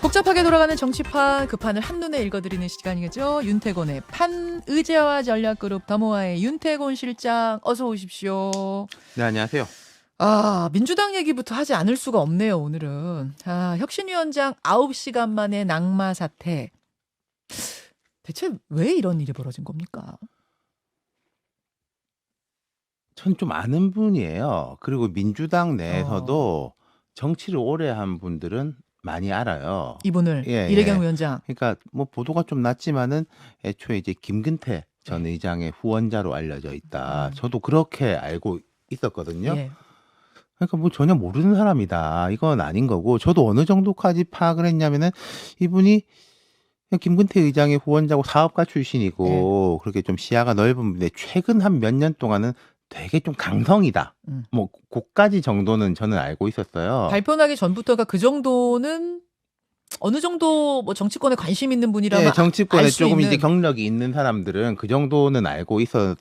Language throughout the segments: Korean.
복잡하게 돌아가는 정치판, 그 판을 한눈에 읽어드리는 시간이죠. 윤태곤의 판, 의제와 전략그룹 더모아의 윤태곤 실장, 어서 오십시오. 네, 안녕하세요. 민주당 얘기부터 하지 않을 수가 없네요, 오늘은. 혁신위원장 9시간 만에 낙마 사태. 대체 왜 이런 일이 벌어진 겁니까? 전 좀 아는 분이에요. 그리고 민주당 내에서도 정치를 오래 한 분들은 많이 알아요. 이분을, 예, 이래경 예. 위원장. 그러니까 뭐 보도가 좀 났지만은 애초에 이제 김근태 전 의장의 후원자로 알려져 있다. 저도 그렇게 알고 있었거든요. 예. 그러니까 뭐 전혀 모르는 사람이다. 이건 아닌 거고, 저도 어느 정도까지 파악을 했냐면은 이분이 그냥 김근태 의장의 후원자고 사업가 출신이고 그렇게 좀 시야가 넓은 분인데 최근 한 몇 년 동안은 되게 좀 강성이다. 뭐 고까지 정도는 저는 알고 있었어요. 발표나기 전부터가 그 정도는 어느 정도 뭐 정치권에 관심 있는 분이라면 네, 정치권에 알 수 조금 있는. 이제 경력이 있는 사람들은 그 정도는 알고 있었을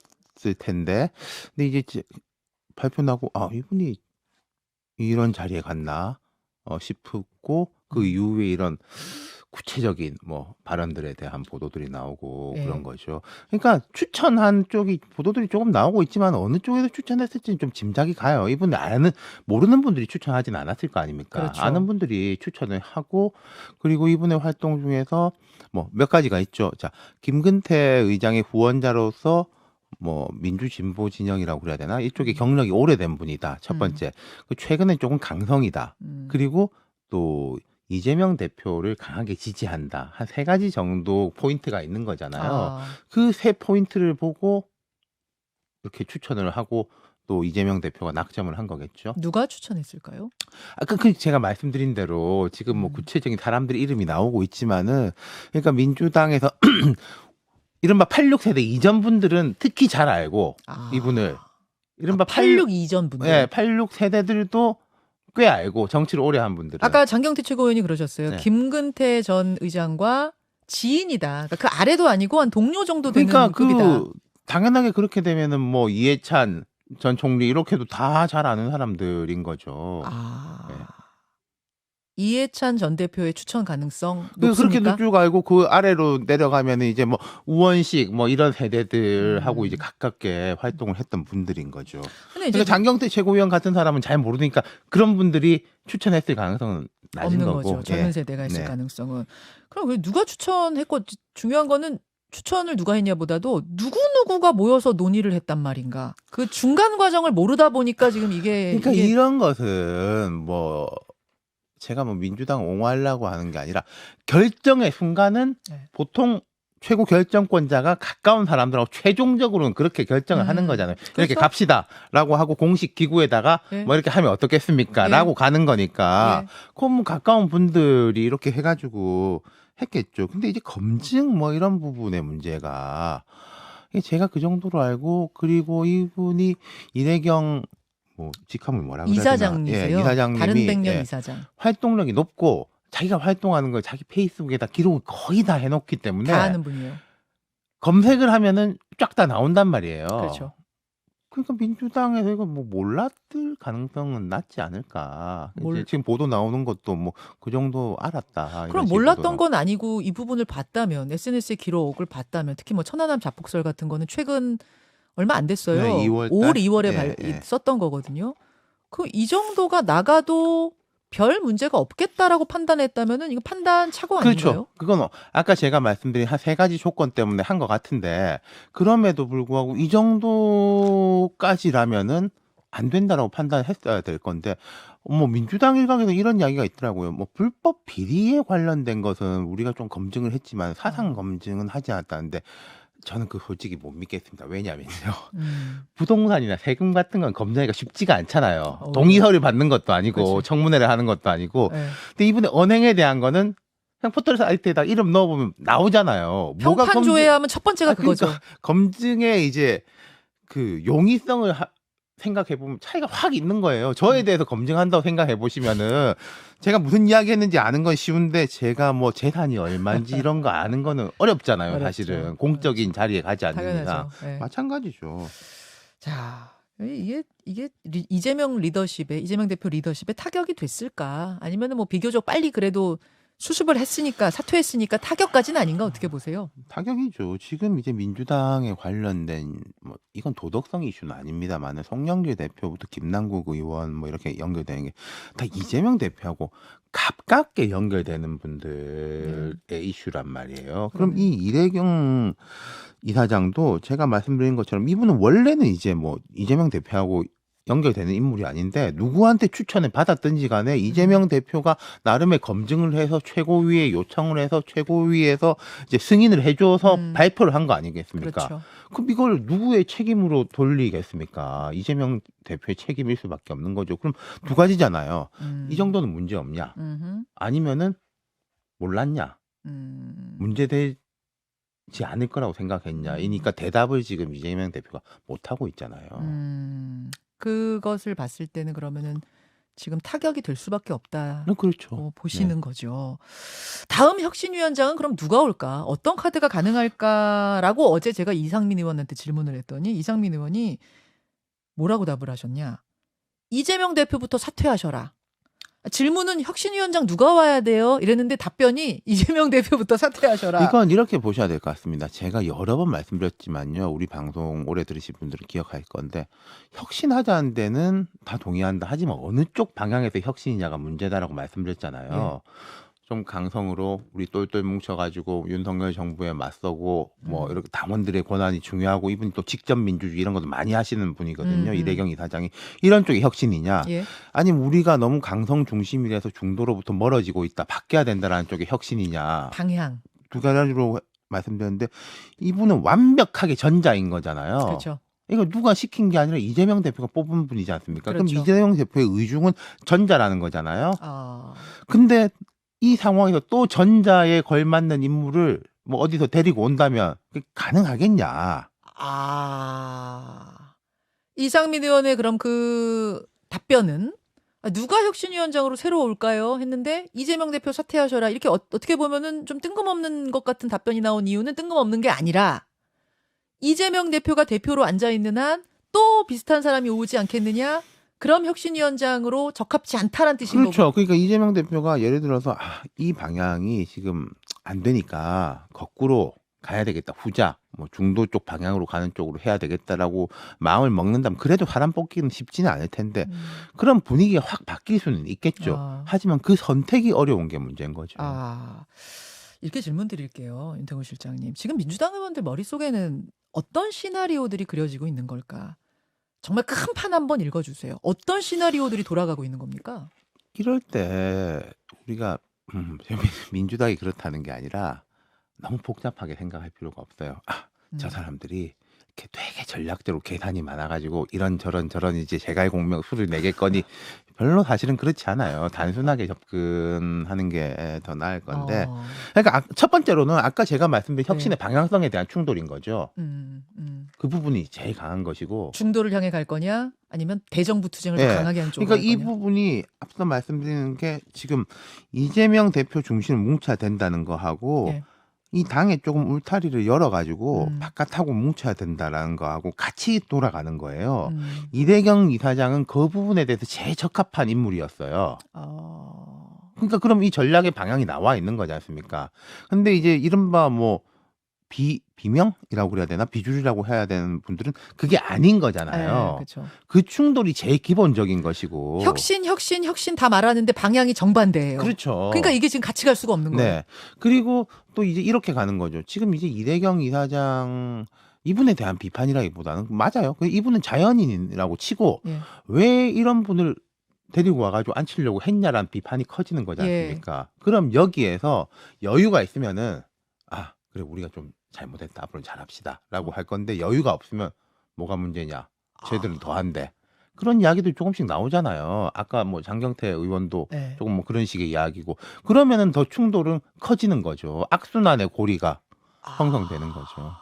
텐데, 근데 이제 발표 나고 이분이 이런 자리에 갔나 싶고, 그 이후에 이런 구체적인 뭐 발언들에 대한 보도들이 나오고 예. 그런 거죠. 그러니까 추천한 쪽이 보도들이 조금 나오고 있지만 어느 쪽에서 추천했을지는 좀 짐작이 가요. 이분 모르는 분들이 추천하진 않았을 거 아닙니까? 그렇죠. 아는 분들이 추천을 하고, 그리고 이분의 활동 중에서 뭐 몇 가지가 있죠. 자, 김근태 의장의 후원자로서 뭐 민주 진보 진영이라고 그래야 되나? 이쪽에 경력이 오래된 분이다. 첫 번째. 최근에 조금 강성이다. 그리고 또 이재명 대표를 강하게 지지한다. 한 세 가지 정도 포인트가 있는 거잖아요. 그 세 포인트를 보고 이렇게 추천을 하고 또 이재명 대표가 낙점을 한 거겠죠. 누가 추천했을까요? 그 제가 말씀드린 대로 지금 뭐 구체적인 사람들 이름이 나오고 있지만은, 그러니까 민주당에서 이른바 86세대 이전 분들은 특히 잘 알고 이분을, 이른바 86 이전 분들. 네, 86세대들도 꽤 알고 정치를 오래 한 분들은. 아까 장경태 최고위원이 그러셨어요. 네. 김근태 전 의장과 지인이다. 그러니까 그 아래도 아니고 한 동료 정도 되는 그러니까 급이다. 당연하게 그렇게 되면은 뭐 이해찬 전 총리 이렇게도 다 잘 아는 사람들인 거죠. 네. 이해찬 전 대표의 추천 가능성 그렇게 높습니까? 쭉 알고 그 아래로 내려가면은 이제 뭐 우원식 뭐 이런 세대들하고 이제 가깝게 활동을 했던 분들인 거죠. 근데 이제 그러니까 장경태 최고위원 같은 사람은 잘 모르니까 그런 분들이 추천했을 가능성은 낮은 없는 거고. 거죠. 젊은 예. 세대가 있을 네. 가능성은. 그럼 그 누가 추천했고, 중요한 거는 추천을 누가 했냐보다도 누구누구가 모여서 논의를 했단 말인가. 그 중간 과정을 모르다 보니까 지금 그러니까 이런 것은 뭐 제가 뭐 민주당 옹호하려고 하는 게 아니라 결정의 순간은 보통 최고 결정권자가 가까운 사람들하고 최종적으로는 그렇게 결정을 하는 거잖아요. 이렇게 그렇죠. 갑시다라고 하고 공식 기구에다가 뭐 이렇게 하면 어떻겠습니까?라고 가는 거니까. 그럼 뭐 가까운 분들이 이렇게 해가지고 했겠죠. 근데 이제 검증 뭐 이런 부분의 문제가, 제가 그 정도로 알고, 그리고 이분이 이래경 뭐 직함을 뭐라고 해야 되나? 이사장이세요. 이사장님이 다른 백년 이사장. 활동력이 높고 자기가 활동하는 걸 자기 페이스북에다 기록을 거의 다 해놓기 때문에 다 아는 분이에요. 검색을 하면은 쫙 다 나온단 말이에요. 그렇죠. 그러니까 민주당에서 이거 뭐 몰랐을 가능성은 낮지 않을까. 이제 지금 보도 나오는 것도 뭐 그 정도 알았다. 그럼 몰랐던 건 아니고 이 부분을 봤다면, SNS의 기록을 봤다면, 특히 뭐 천안함 자폭설 같은 거는 최근 얼마 안 됐어요. 네, 2월 5월, 2월에 썼던 거거든요. 이 정도가 나가도 별 문제가 없겠다라고 판단했다면은 이거 판단 착오 아닌가요? 그렇죠. 그건 아까 제가 말씀드린 한 세 가지 조건 때문에 한 것 같은데, 그럼에도 불구하고 이 정도까지라면은 안 된다라고 판단했어야 될 건데, 뭐 민주당 일각에서 이런 이야기가 있더라고요. 뭐 불법 비리에 관련된 것은 우리가 좀 검증을 했지만 사상 검증은 하지 않았다는데, 저는 솔직히 못 믿겠습니다. 왜냐면요. 부동산이나 세금 같은 건 검증하기가 쉽지가 않잖아요. 동의서를 받는 것도 아니고, 그렇지. 청문회를 하는 것도 아니고. 근데 이분의 언행에 대한 거는 그냥 포털 사이트에다 이름 넣어보면 나오잖아요. 평판 조회하면 첫 번째가 그거죠. 그러니까 검증의 이제 그 용이성을 생각해보면 차이가 확 있는 거예요. 저에 대해서 검증한다고 생각해보시면은 제가 무슨 이야기 했는지 아는 건 쉬운데, 제가 뭐 재산이 얼마인지 이런 거 아는 거는 어렵잖아요. 어렵죠. 사실은 공적인 자리에 가지 않는 이상. 당연하죠. 네. 마찬가지죠. 자, 이게 이재명 대표 리더십에 타격이 됐을까? 아니면은 뭐 비교적 빨리 그래도 수습을 했으니까 사퇴했으니까 타격까지는 아닌가 어떻게 보세요? 타격이죠. 지금 이제 민주당에 관련된 뭐 이건 도덕성 이슈는 아닙니다만은 송영길 대표부터 김남국 의원 뭐 이렇게 연결되는 게 다 이재명 대표하고 가깝게 연결되는 분들의 이슈란 말이에요. 그럼 그러네. 이 이래경 이사장도 제가 말씀드린 것처럼 이분은 원래는 이제 뭐 이재명 대표하고 연결되는 인물이 아닌데 누구한테 추천을 받았든지 간에 이재명 대표가 나름의 검증을 해서 최고위에 요청을 해서 최고위에서 이제 승인을 해줘서 음. 발표를 한 거 아니겠습니까? 그렇죠. 그럼 이걸 누구의 책임으로 돌리겠습니까? 이재명 대표의 책임일 수밖에 없는 거죠. 그럼 두 가지잖아요. 이 정도는 문제 없냐? 음흠. 아니면은 몰랐냐? 문제되지 않을 거라고 생각했냐? 이니까 대답을 지금 이재명 대표가 못 하고 있잖아요. 그것을 봤을 때는 그러면은 지금 타격이 될 수밖에 없다. 그렇죠. 보시는 거죠. 다음 혁신위원장은 그럼 누가 올까? 어떤 카드가 가능할까라고 어제 제가 이상민 의원한테 질문을 했더니 이상민 의원이 뭐라고 답을 하셨냐? 이재명 대표부터 사퇴하셔라. 질문은 혁신위원장 누가 와야 돼요? 이랬는데 답변이 이재명 대표부터 사퇴하셔라. 이건 이렇게 보셔야 될 것 같습니다. 제가 여러 번 말씀드렸지만요. 우리 방송 오래 들으신 분들은 기억할 건데 혁신하자는 데는 다 동의한다. 하지만 어느 쪽 방향에서 혁신이냐가 문제다라고 말씀드렸잖아요. 좀 강성으로 우리 똘똘 뭉쳐가지고 윤석열 정부에 맞서고 뭐 이렇게 당원들의 권한이 중요하고 이분이 또 직접 민주주의 이런 것도 많이 하시는 분이거든요. 이래경 이사장이 이런 쪽이 혁신이냐? 예. 아니면 우리가 너무 강성 중심이라서 중도로부터 멀어지고 있다. 바뀌어야 된다라는 쪽이 혁신이냐? 방향. 두 가지로 말씀드렸는데 이분은 완벽하게 전자인 거잖아요. 그렇죠. 이거 누가 시킨 게 아니라 이재명 대표가 뽑은 분이지 않습니까? 그렇죠. 그럼 이재명 대표의 의중은 전자라는 거잖아요. 아, 근데 이 상황에서 또 전자에 걸맞는 인물을 뭐 어디서 데리고 온다면 그게 가능하겠냐? 이상민 의원의 그럼 그 답변은 누가 혁신위원장으로 새로 올까요? 했는데 이재명 대표 사퇴하셔라. 이렇게 어떻게 보면은 좀 뜬금없는 것 같은 답변이 나온 이유는 뜬금없는 게 아니라 이재명 대표가 대표로 앉아 있는 한 또 비슷한 사람이 오지 않겠느냐? 그럼 혁신위원장으로 적합치 않다라는 뜻인 그렇죠. 거고. 그러니까 이재명 대표가 예를 들어서 이 방향이 지금 안 되니까 거꾸로 가야 되겠다. 후자, 뭐 중도 쪽 방향으로 가는 쪽으로 해야 되겠다라고 마음을 먹는다면 그래도 사람 뽑기는 쉽지는 않을 텐데 그런 분위기가 확 바뀔 수는 있겠죠. 하지만 그 선택이 어려운 게 문제인 거죠. 이렇게 질문 드릴게요. 윤태곤 실장님. 지금 민주당 의원들 머릿속에는 어떤 시나리오들이 그려지고 있는 걸까? 정말 큰 판 한번 읽어주세요. 어떤 시나리오들이 돌아가고 있는 겁니까? 이럴 때 우리가 민주당이 그렇다는 게 아니라 너무 복잡하게 생각할 필요가 없어요. 저 사람들이 이렇게 되게 전략적으로 계산이 많아가지고 이런저런 이제 제갈공명 수를 내겠거니 별로 사실은 그렇지 않아요. 단순하게 접근하는 게 더 나을 건데. 그러니까 첫 번째로는 아까 제가 말씀드린 혁신의 방향성에 대한 충돌인 거죠. 그 부분이 제일 강한 것이고. 중도를 향해 갈 거냐? 아니면 대정부 투쟁을 더 강하게 하는 쪽으로 그러니까 갈 이 거냐? 부분이 앞서 말씀드리는 게 지금 이재명 대표 중심을 뭉쳐야 된다는 거하고 이 당에 조금 울타리를 열어가지고 바깥하고 뭉쳐야 된다라는 거하고 같이 돌아가는 거예요. 이래경 이사장은 그 부분에 대해서 제일 적합한 인물이었어요. 그러니까 그럼 이 전략의 방향이 나와 있는 거지 않습니까? 근데 이제 이른바 뭐 비명이라고 그래야 되나? 비주류라고 해야 되는 분들은 그게 아닌 거잖아요. 그렇죠. 그 충돌이 제일 기본적인 것이고. 혁신 다 말하는데 방향이 정반대예요. 그렇죠. 그러니까 이게 지금 같이 갈 수가 없는 거예요. 네. 그리고 또 이제 이렇게 가는 거죠. 지금 이제 이래경 이사장 이분에 대한 비판이라기보다는 맞아요. 이분은 자연인이라고 치고 왜 이런 분을 데리고 와가지고 앉히려고 했냐라는 비판이 커지는 거지 않습니까? 그럼 여기에서 여유가 있으면은 그래 우리가 좀 잘못했다. 앞으로 잘합시다라고 할 건데 여유가 없으면 뭐가 문제냐? 쟤들은 더한데. 그런 이야기도 조금씩 나오잖아요. 아까 뭐 장경태 의원도 조금 뭐 그런 식의 이야기고 그러면은 더 충돌은 커지는 거죠. 악순환의 고리가 형성되는 거죠.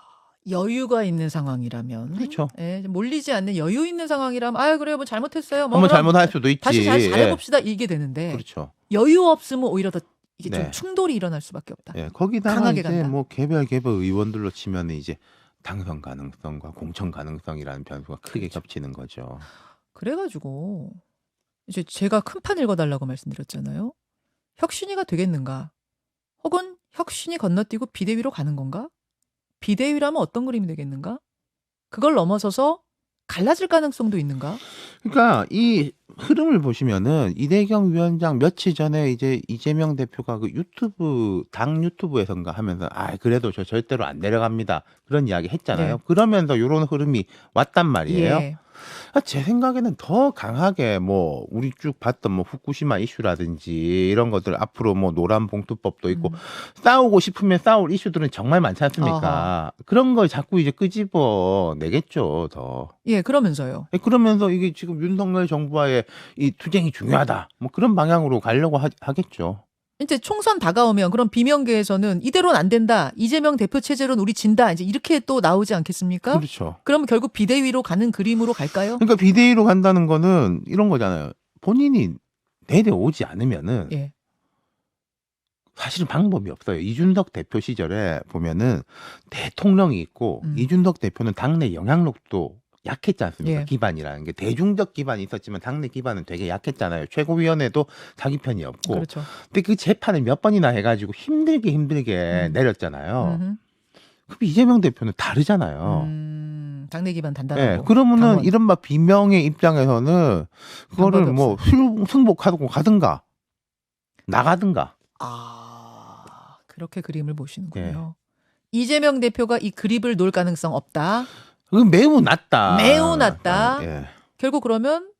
여유가 있는 상황이라면 그렇죠. 몰리지 않는 여유 있는 상황이라면 그래요 뭐 잘못했어요. 뭐 한번 잘못할 수도 있지. 다시 잘 잘해봅시다 이게 되는데 그렇죠. 여유 없으면 오히려 더 이게 좀 충돌이 일어날 수밖에 없다. 거기다가 강하게 이제 간다. 뭐 개별 의원들로 치면 이제 당선 가능성과 공천 가능성이라는 변수가 크게 겹치는 거죠. 그래가지고 이제 제가 큰 판 읽어달라고 말씀드렸잖아요. 혁신이가 되겠는가? 혹은 혁신이 건너뛰고 비대위로 가는 건가? 비대위라면 어떤 그림이 되겠는가? 그걸 넘어서서 갈라질 가능성도 있는가? 그러니까 이 흐름을 보시면은 이대경 위원장 며칠 전에 이제 이재명 대표가 그 당 유튜브에선가 하면서 그래도 저 절대로 안 내려갑니다. 그런 이야기 했잖아요. 네. 그러면서 요런 흐름이 왔단 말이에요. 예. 제 생각에는 더 강하게 뭐 우리 쭉 봤던 뭐 후쿠시마 이슈라든지 이런 것들 앞으로 뭐 노란 봉투법도 있고 싸우고 싶으면 싸울 이슈들은 정말 많지 않습니까? 그런 걸 자꾸 이제 끄집어 내겠죠, 더. 예, 그러면서요. 그러면서 이게 지금 윤석열 정부와의 이 투쟁이 중요하다. 뭐 그런 방향으로 가려고 하겠죠. 이제 총선 다가오면 그럼 비명계에서는 이대로는 안 된다. 이재명 대표 체제로는 우리 진다. 이제 이렇게 또 나오지 않겠습니까? 그렇죠. 그러면 결국 비대위로 가는 그림으로 갈까요? 그러니까 비대위로 간다는 거는 이런 거잖아요. 본인이 내려오지 않으면은 예. 사실은 방법이 없어요. 이준석 대표 시절에 보면은 대통령이 있고 이준석 대표는 당내 영향력도 약했지 않습니까? 예. 기반이라는 게 대중적 기반이 있었지만 당내 기반은 되게 약했잖아요. 최고위원회도 자기 편이 없고. 그렇죠. 근데 그 재판을 몇 번이나 해가지고 힘들게 내렸잖아요. 그럼 이재명 대표는 다르잖아요. 당내 기반 단단하고. 네, 그러면은 당원. 이른바 비명의 입장에서는 그거를 방법이 뭐 승복하고 가든가 나가든가. 그렇게 그림을 보시는군요. 이재명 대표가 이 그립을 놓을 가능성 없다. 그건 매우 낮다. 매우 낮다. 예. 결국 그러면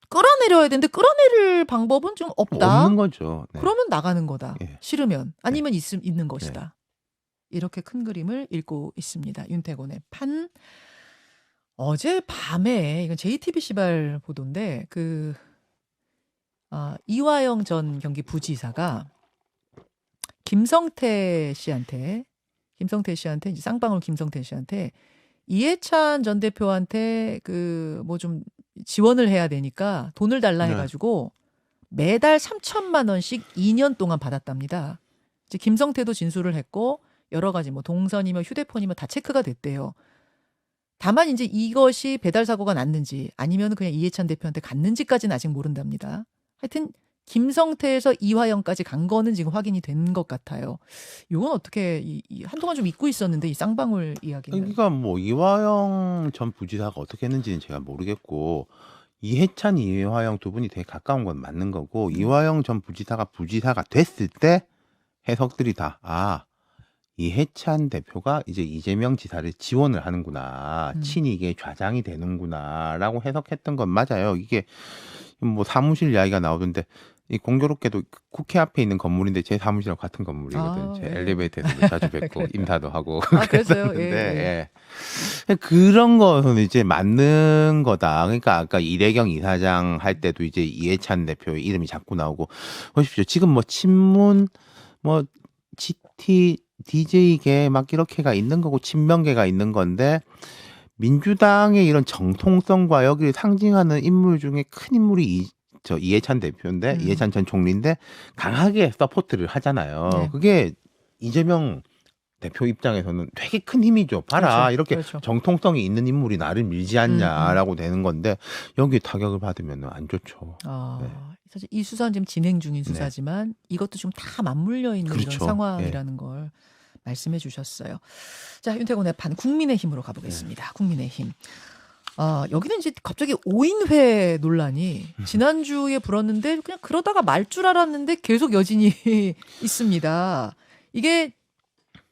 끌어내려야 되는데 끌어내릴 방법은 좀 없다. 없는 거죠. 네. 그러면 나가는 거다. 예. 싫으면 아니면 있는 것이다. 이렇게 큰 그림을 읽고 있습니다. 윤태곤의 판. 어제 밤에 이건 JTBC발 보도인데 이화영 전 경기 부지사가 김성태 씨한테 이제 쌍방울 김성태 씨한테 이해찬 전 대표한테 뭐 좀 지원을 해야 되니까 돈을 달라 해가지고 매달 3천만 원씩 2년 동안 받았답니다. 이제 김성태도 진술을 했고 여러 가지 뭐 동선이며 휴대폰이며 다 체크가 됐대요. 다만 이제 이것이 배달 사고가 났는지 아니면 그냥 이해찬 대표한테 갔는지까지는 아직 모른답니다. 하여튼 김성태에서 이화영까지 간 거는 지금 확인이 된 것 같아요. 이건 어떻게 한동안 좀 잊고 있었는데 이 쌍방울 이야기는. 그러니까 뭐 이화영 전 부지사가 어떻게 했는지는 제가 모르겠고 이해찬, 이화영 두 분이 되게 가까운 건 맞는 거고 이화영 전 부지사가 됐을 때 해석들이 다 이해찬 대표가 이제 이재명 지사를 지원을 하는구나. 친이계 좌장이 되는구나라고 해석했던 건 맞아요. 이게 뭐 사무실 이야기가 나오던데 이 공교롭게도 국회 앞에 있는 건물인데 제 사무실하고 같은 건물이거든요. 제 엘리베이터에서도 자주 뵙고 인사도 하고 그랬어요. 그랬는데 그런 거는 이제 맞는 거다. 그러니까 아까 이대경 이사장 할 때도 이제 이해찬 대표의 이름이 자꾸 나오고 보십시오. 지금 뭐 친문 뭐 GT DJ계 막 이렇게가 있는 거고 친명계가 있는 건데 민주당의 이런 정통성과 여기를 상징하는 인물 중에 큰 인물이 이해찬 대표인데 이해찬 전 총리인데 강하게 서포트를 하잖아요. 네. 그게 이재명 대표 입장에서는 되게 큰 힘이죠. 봐라 그렇죠. 이렇게 그렇죠. 정통성이 있는 인물이 나를 밀지 않냐라고 되는 건데 여기에 타격을 받으면 안 좋죠. 사실 이 수사는 지금 진행 중인 수사지만 이것도 좀 다 맞물려 있는 그렇죠. 이런 상황이라는 걸 말씀해 주셨어요. 자, 윤태곤의 판 국민의힘으로 가보겠습니다. 국민의힘. 여기는 이제 갑자기 5인회 논란이 지난주에 불었는데 그냥 그러다가 말 줄 알았는데 계속 여진이 있습니다. 이게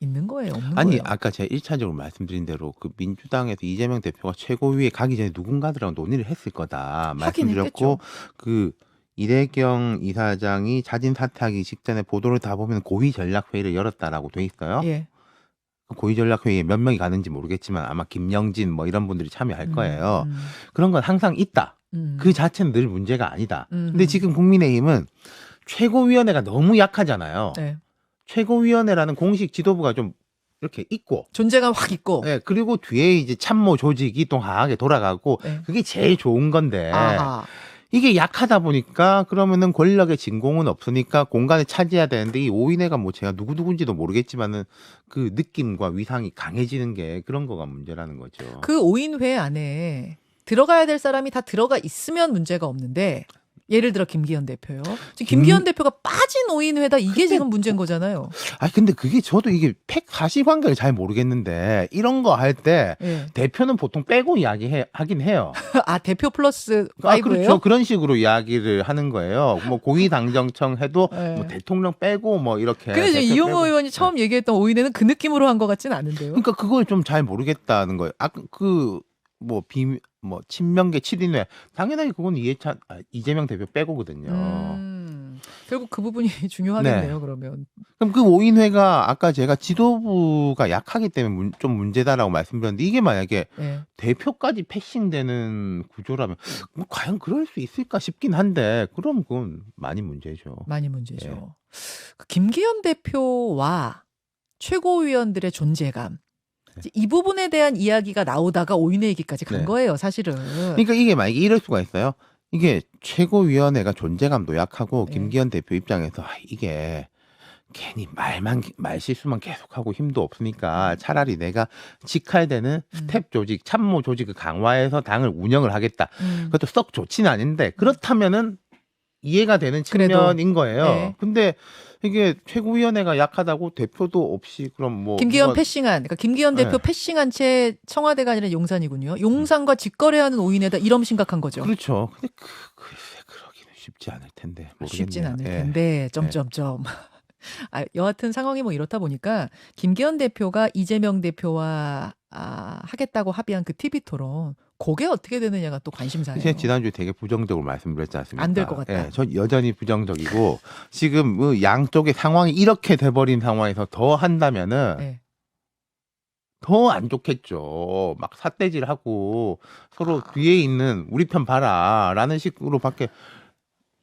있는 거예요? 없는 거예요? 아까 제가 1차적으로 말씀드린 대로 그 민주당에서 이재명 대표가 최고위에 가기 전에 누군가들하고 논의를 했을 거다 말씀드렸고 그 이대경 이사장이 자진 사퇴하기 직전에 보도를 다 보면 고위 전략 회의를 열었다라고 돼 있어요. 예. 그 고위 전략 회의에 몇 명이 가는지 모르겠지만 아마 김영진 뭐 이런 분들이 참여할 거예요. 그런 건 항상 있다. 그 자체는 늘 문제가 아니다. 근데 지금 국민의힘은 최고위원회가 너무 약하잖아요. 네. 최고위원회라는 공식 지도부가 좀 이렇게 있고 존재감 확 있고. 네, 그리고 뒤에 이제 참모 조직이 또 강하게 돌아가고 그게 제일 좋은 건데 이게 약하다 보니까 그러면은 권력의 진공은 없으니까 공간을 차지해야 되는데 이 5인회가 뭐 제가 누구인지도 모르겠지만은 그 느낌과 위상이 강해지는 게 그런 거가 문제라는 거죠. 그 5인회 안에 들어가야 될 사람이 다 들어가 있으면 문제가 없는데 예를 들어 김기현 대표요. 지금 김- 김기현 대표가 빠진 오인회다 이게 근데 지금 문제인 거잖아요. 아 근데 그게 저도 이게 팩 사실관계를 잘 모르겠는데 이런 거 할 때 예. 대표는 보통 빼고 하긴 해요. 아 대표 플러스 아, 5예요? 그렇죠. 그런 식으로 이야기를 하는 거예요. 뭐 고위당정청 해도 네. 뭐 대통령 빼고 뭐 이렇게. 근데 지금 대표 이용호 빼고. 의원이 처음 얘기했던 오인회는 그 느낌으로 한 것 같진 않은데요. 그러니까 그걸 좀 잘 모르겠다는 거예요. 아 뭐 친명계 7인회 당연하게 그건 이재명 대표 빼고거든요. 결국 그 부분이 중요하겠네요. 그러면 그럼 그 5인회가 아까 제가 지도부가 약하기 때문에 좀 문제다라고 말씀드렸는데 이게 만약에 예. 대표까지 패싱되는 구조라면 뭐 과연 그럴 수 있을까 싶긴 한데 그럼 그건 많이 문제죠. 많이 문제죠. 예. 그 김기현 대표와 최고위원들의 존재감 네. 이 부분에 대한 이야기가 나오다가 오인회 얘기까지 간 네. 거예요, 사실은. 그러니까 이게 만약에 이럴 수가 있어요. 이게 최고위원회가 존재감도 약하고 네. 김기현 대표 입장에서 이게 괜히 말 실수만 계속하고 힘도 없으니까 차라리 내가 직할되는 스텝 조직, 참모 조직을 강화해서 당을 운영을 하겠다. 그것도 썩 좋지는 않은데 그렇다면은 이해가 되는 그래도, 측면인 거예요. 네. 근데 이게 최고위원회가 약하다고 대표도 없이 그럼 뭐 김기현 누가- 패싱한, 그러니까 김기현 대표 네. 패싱한 채 청와대가 아니라 용산이군요. 용산과 직거래하는 오인회다 이러면 심각한 거죠. 그렇죠. 근데 글쎄 그러기는 쉽지 않을 텐데 모르겠네요. 쉽진 않을 예. 텐데 점점점. 아, 여하튼 상황이 뭐 이렇다 보니까 김기현 대표가 이재명 대표와 하겠다고 합의한 그 TV 토론 그게 어떻게 되느냐가 또 관심사예요. 제가 지난주에 되게 부정적으로 말씀드렸지 않습니까? 안 될 것 같다. 예, 전 여전히 부정적이고 지금 뭐 양쪽의 상황이 이렇게 돼버린 상황에서 더 한다면은 네. 더 안 좋겠죠. 막 삿대질하고 서로 뒤에 있는 우리 편 봐라라는 식으로밖에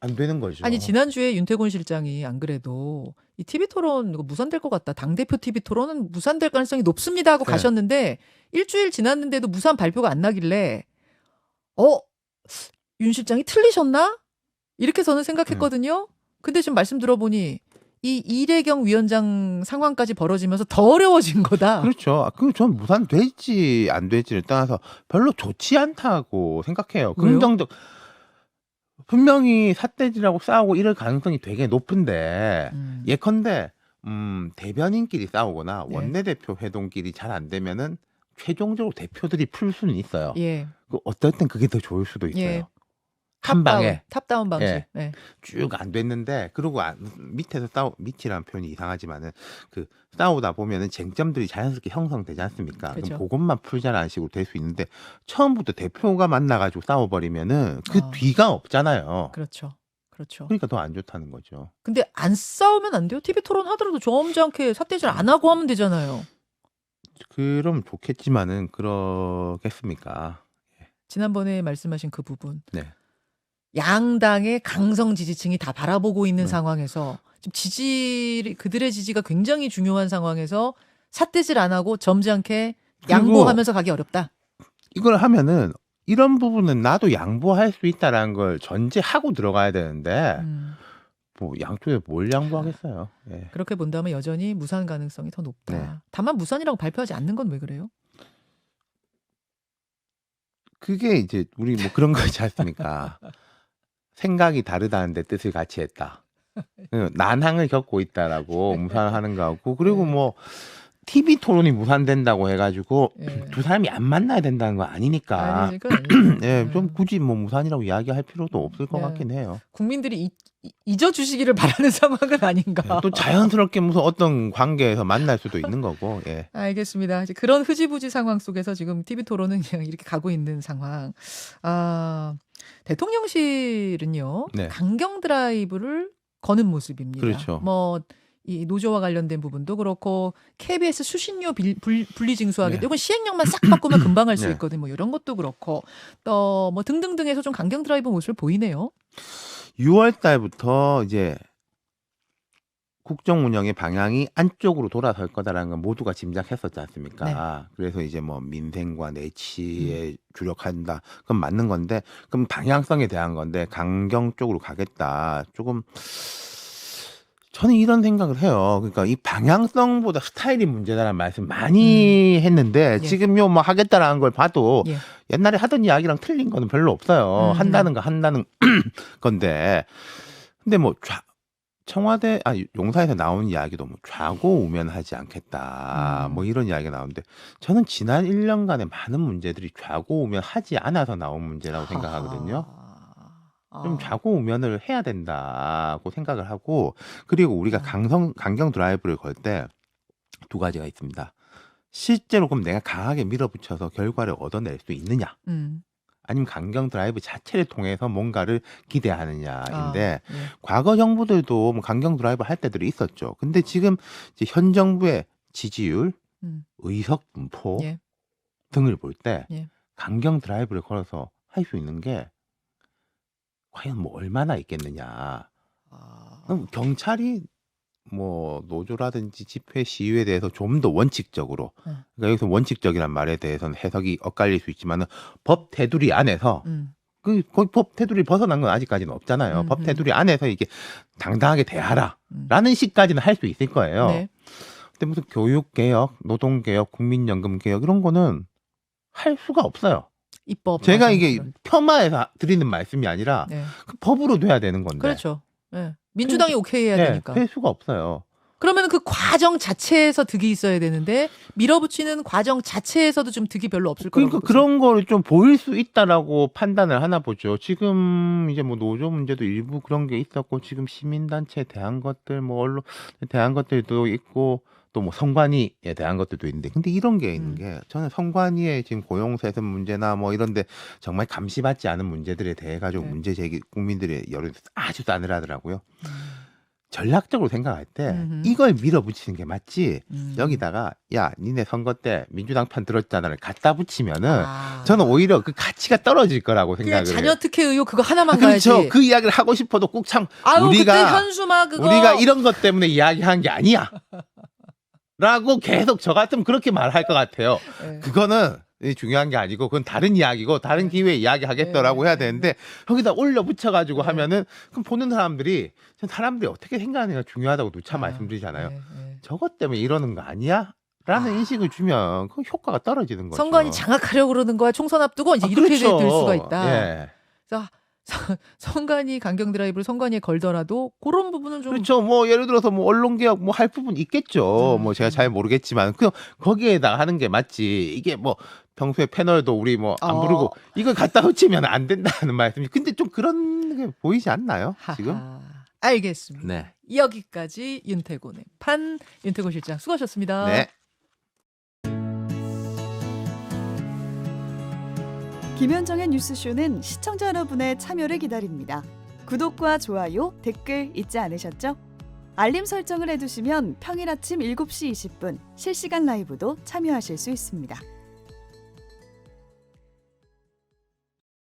안 되는 거죠. 아니 지난주에 윤태곤 실장이 안 그래도 이 TV 토론 이거 무산될 것 같다. 당대표 TV 토론은 무산될 가능성이 높습니다 하고 네. 가셨는데 일주일 지났는데도 무산 발표가 안 나길래 윤 실장이 틀리셨나? 이렇게 저는 생각했거든요. 근데 지금 말씀 들어보니 이 이래경 위원장 상황까지 벌어지면서 더 어려워진 거다. 그렇죠. 전 무산될지 안 될지를 떠나서 별로 좋지 않다고 생각해요. 왜요? 긍정적 분명히 삿대질하고 싸우고 이럴 가능성이 되게 높은데 예컨대 대변인끼리 싸우거나 네. 원내대표 회동끼리 잘 안 되면은 최종적으로 대표들이 풀 수는 있어요. 예. 어떨 땐 그게 더 좋을 수도 있어요. 예. 한 방에 탑다운 방식. 예. 네. 쭉 안 됐는데 그러고 밑에서 밑이라는 표현이 이상하지만은 그 싸우다 보면은 쟁점들이 자연스럽게 형성되지 않습니까? 그죠. 그럼 그것만 풀자라는 식으로 될 수 있는데 처음부터 대표가 만나가지고 싸워버리면은 그 뒤가 없잖아요. 그렇죠. 그렇죠. 그러니까 더 안 좋다는 거죠. 근데 안 싸우면 안 돼요? TV 토론 하더라도 점잖게 삿대질 안 하고 하면 되잖아요. 그럼 좋겠지만은 그러겠습니까? 지난번에 말씀하신 그 부분. 네. 양당의 강성 지지층이 다 바라보고 있는 네. 상황에서 지금 그들의 지지가 굉장히 중요한 상황에서 삿대질 안 하고 점잖게 그리고 양보하면서 가기 어렵다. 이걸 하면은 이런 부분은 나도 양보할 수 있다라는 걸 전제하고 들어가야 되는데 뭐 양쪽에 뭘 양보하겠어요. 예. 그렇게 본다면 여전히 무산 가능성이 더 높다. 네. 다만 무산이라고 발표하지 않는 건 왜 그래요? 그게 이제 우리 뭐 그런 거 있지 않습니까? 생각이 다르다는데 뜻을 같이 했다. 난항을 겪고 있다라고 무산하는 거고 그리고 네. 뭐 TV 토론이 무산된다고 해가지고 예. 두 사람이 안 만나야 된다는 거 아니니까. 아니, 그건 아니죠. 예, 좀 굳이 뭐 무산이라고 이야기할 필요도 없을 것 네. 같긴 해요. 국민들이 잊어주시기를 바라는 상황은 아닌가. 예, 또 자연스럽게 무슨 어떤 관계에서 만날 수도 있는 거고. 예. 알겠습니다. 이제 그런 흐지부지 상황 속에서 지금 TV 토론은 그냥 이렇게 가고 있는 상황. 대통령실은요. 네. 강경 드라이브를 거는 모습입니다. 그렇죠. 뭐 이 노조와 관련된 부분도 그렇고 KBS 수신료 분리징수하겠다. 네. 이건 시행령만 싹 바꾸면 금방 할 수 네. 있거든요. 뭐 이런 것도 그렇고 또 뭐 등등등해서 좀 강경 드라이브 모습을 보이네요. 6월 달부터 이제 국정 운영의 방향이 안쪽으로 돌아설 거다라는 건 모두가 짐작했었지 않습니까? 그래서 이제 뭐 민생과 내치에 주력한다. 그건 맞는 건데, 그럼 방향성에 대한 건데 강경 쪽으로 가겠다. 조금 저는 이런 생각을 해요. 그러니까 이 방향성보다 스타일이 문제다라는 말씀 많이 했는데 예. 지금요 뭐 하겠다라는 걸 봐도 예. 옛날에 하던 이야기랑 틀린 거는 별로 없어요. 한다는 건데. 근데 뭐 청와대 용사에서 나온 이야기도 뭐 좌고우면하지 않겠다. 뭐 이런 이야기가 나오는데 저는 지난 1년간의 많은 문제들이 좌고우면하지 않아서 나온 문제라고 생각하거든요. 좀 좌고우면을 해야 된다고 생각을 하고 그리고 우리가 강경 드라이브를 걸 때 두 가지가 있습니다. 실제로 그럼 내가 강하게 밀어붙여서 결과를 얻어낼 수 있느냐? 아니면 강경 드라이브 자체를 통해서 뭔가를 기대하느냐인데 예. 과거 정부들도 뭐 강경 드라이브 할 때들이 있었죠. 근데 지금 이제 현 정부의 지지율, 의석 분포 예. 등을 볼 때 예. 강경 드라이브를 걸어서 할 수 있는 게 과연 뭐 얼마나 있겠느냐. 그럼 경찰이 뭐 노조라든지 집회 시위에 대해서 좀 더 원칙적으로 그러니까 여기서 원칙적이란 말에 대해서는 해석이 엇갈릴 수 있지만은 법 테두리 안에서 거의 법 테두리 벗어난 건 아직까지는 없잖아요. 법 테두리 안에서 이게 당당하게 대하라라는 식까지는 할 수 있을 거예요. 네. 근데 무슨 교육 개혁, 노동 개혁, 국민연금 개혁 이런 거는 할 수가 없어요. 입법. 제가 이게 폄하해서 드리는 말씀이 아니라 네. 그 법으로 돼야 되는 건데. 그렇죠. 예. 민주당이 오케이 해야 되니까. 될 수가 없어요. 그러면 그 과정 자체에서 득이 있어야 되는데 밀어붙이는 과정 자체에서도 좀 득이 별로 없을 거라고. 그러니까 그런 거를 좀 보일 수 있다라고 판단을 하나 보죠. 지금 이제 뭐 노조 문제도 일부 그런 게 있었고 지금 시민단체에 대한 것들 뭐 언론에 대한 것들도 있고 또 뭐 성관위에 대한 것들도 있는데 근데 이런 게 있는 게 저는 성관위의 지금 고용세습 문제나 뭐 이런데 정말 감시받지 않은 문제들에 대해 가지고 네. 문제 제기 국민들의 여론이 아주 싸늘하더라고요. 전략적으로 생각할 때 이걸 밀어붙이는 게 맞지 여기다가 야 니네 선거 때 민주당 편 들었잖아를 갖다 붙이면은 저는 오히려 그 가치가 떨어질 거라고 그냥 생각을 해요. 자녀 특혜 의혹 그거 하나만 그렇죠. 가야지. 그 이야기를 하고 싶어도 꼭 참 아유 그때 우리가 현수막 그거 우리가 이런 것 때문에 이야기한 게 아니야 라고 계속 저 같으면 그렇게 말할 것 같아요. 네. 그거는 중요한 게 아니고 그건 다른 이야기고 다른 기회에 이야기하겠더라고 해야 되는데 거기다 올려 붙여가지고 하면은 그럼 보는 사람들이 어떻게 생각하느냐가 중요하다고 누차 말씀드리잖아요. 저것 때문에 이러는 거 아니야? 라는 인식을 주면 그 효과가 떨어지는 거죠. 선관위 장악하려고 그러는 거야. 총선 앞두고 이제 이렇게 그렇죠. 될 수가 있다. 예. 그래서 선관위 강경 드라이브를 선관위에 걸더라도 그런 부분은 좀 그렇죠. 뭐 예를 들어서 뭐 언론 개혁 뭐 할 부분 있겠죠. 뭐 제가 잘 모르겠지만 그 거기에다가 하는 게 맞지. 이게 뭐 평소에 패널도 우리 뭐 안 부르고 이걸 갖다 붙이면 안 된다는 말씀이. 근데 좀 그런 게 보이지 않나요? 지금? 하하. 알겠습니다. 네. 여기까지 윤태곤의 판 윤태곤 실장 수고하셨습니다. 네. 김현정의 뉴스쇼는 시청자 여러분의 참여를 기다립니다. 구독과 좋아요, 댓글 잊지 않으셨죠? 알림 설정을 해두시면 평일 아침 7시 20분 실시간 라이브도 참여하실 수 있습니다.